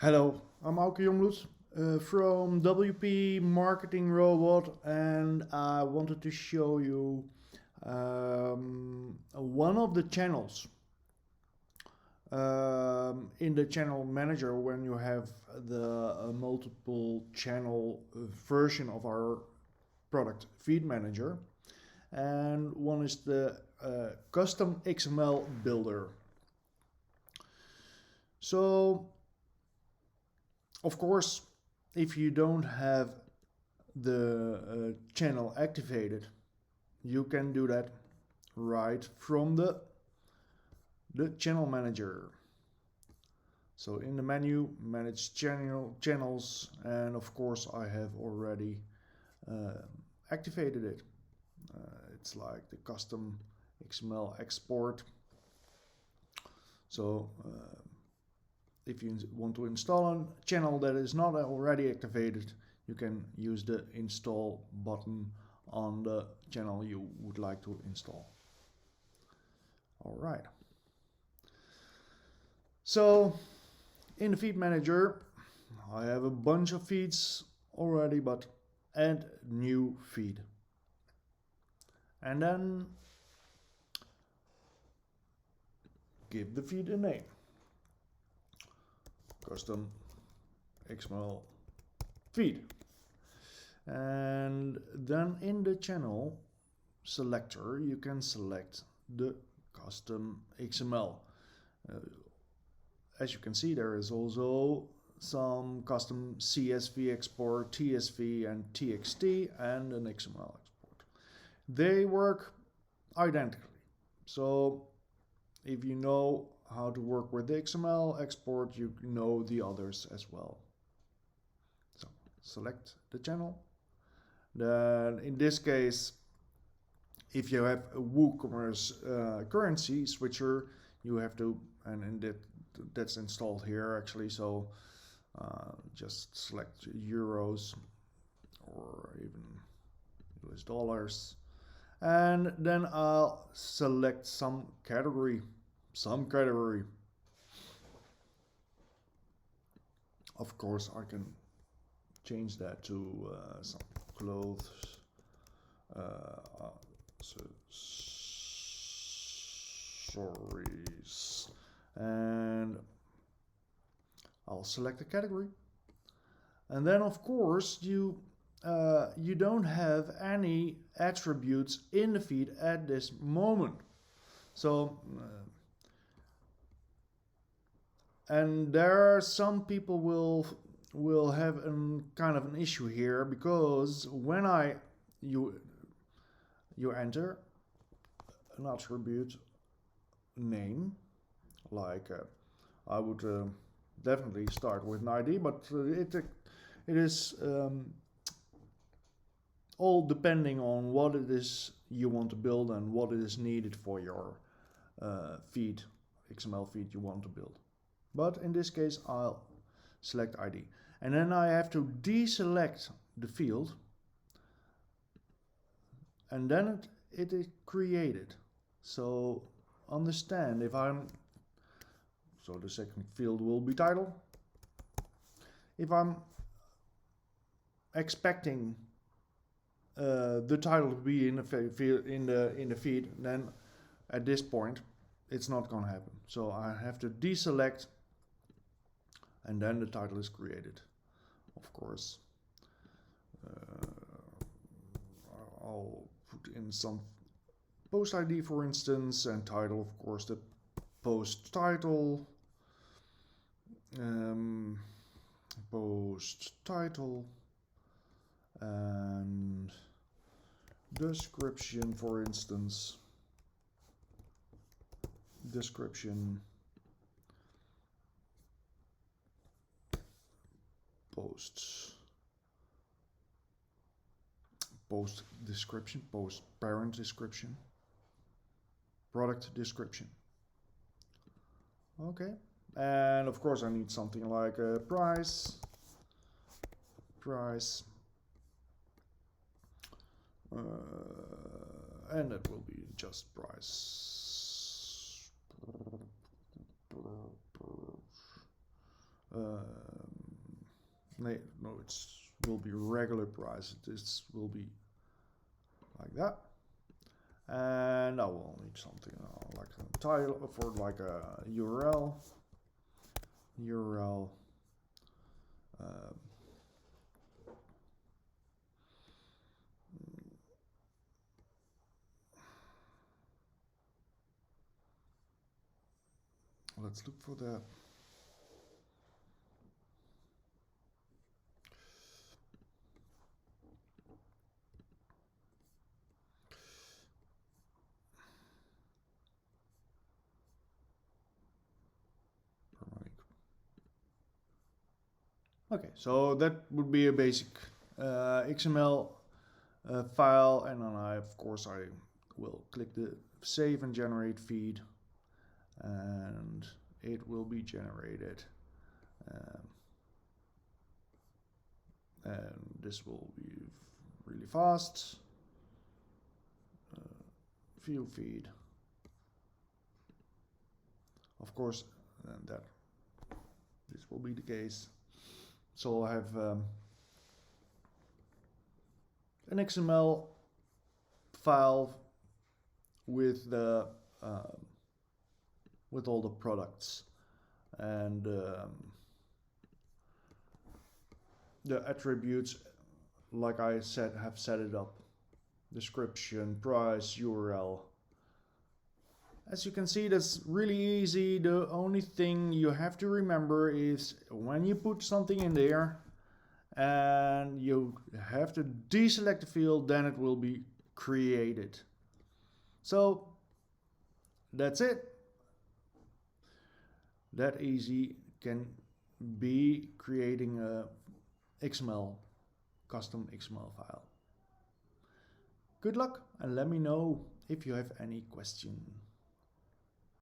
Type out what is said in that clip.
Hello, I'm Auke Jongbloed from WP Marketing Robot, and I wanted to show you one of the channels in the channel manager when you have the multiple channel version of our product feed manager, and one is the Custom XML builder. So of course, if you don't have the channel activated, you can do that right from the channel manager. So in the menu, manage channels, and of course I have already activated it. It's like the Custom XML Export. So if you want to install a channel that is not already activated, you can use the install button on the channel you would like to install. Alright. So in the feed manager, I have a bunch of feeds already, but add new feed. And then give the feed a name. Custom XML feed. And then in the channel selector you can select the custom XML. As you can see, there is also some custom CSV export, TSV and TXT, and an XML export. They work identically. So if you know how to work with the XML export, you know the others as well. So select the channel. Then in this case, if you have a WooCommerce currency switcher, you have to, and that's installed here actually, so just select euros or even US dollars, and then I'll select some category. Of course I can change that to some clothes, accessories, and I'll select the category. And then of course you don't have any attributes in the feed at this moment. So and there are some people will have kind of an issue here, because when you enter an attribute name, like I would definitely start with an ID, but it is all depending on what it is you want to build and what it is needed for your feed, XML feed you want to build. But in this case I'll select ID, and then I have to deselect the field, and then it is created. So understand, if so the second field will be title. If I'm expecting the title to be in the feed, then at this point it's not going to happen. So I have to deselect, and then the title is created. Of course, I'll put in some post ID, for instance, and title, of course, the post title, and description, for instance, post description, post parent description, product description. Okay, and of course I need something like a price, and that will be just price. No, it will be regular price. This will be like that. And I will need something like a title for like a URL. Let's look for that. Okay, so that would be a basic XML file, and then of course I will click the save and generate feed, and it will be generated. And this will be really fast. View feed. Of course, that this will be the case. So I have an XML file with the with all the products and the attributes, like I said, have set it up. Description, price, URL. As you can see, that's really easy. The only thing you have to remember is when you put something in there and you have to deselect the field, then it will be created. So that's it. That easy can be creating a custom XML file. Good luck, and let me know if you have any question.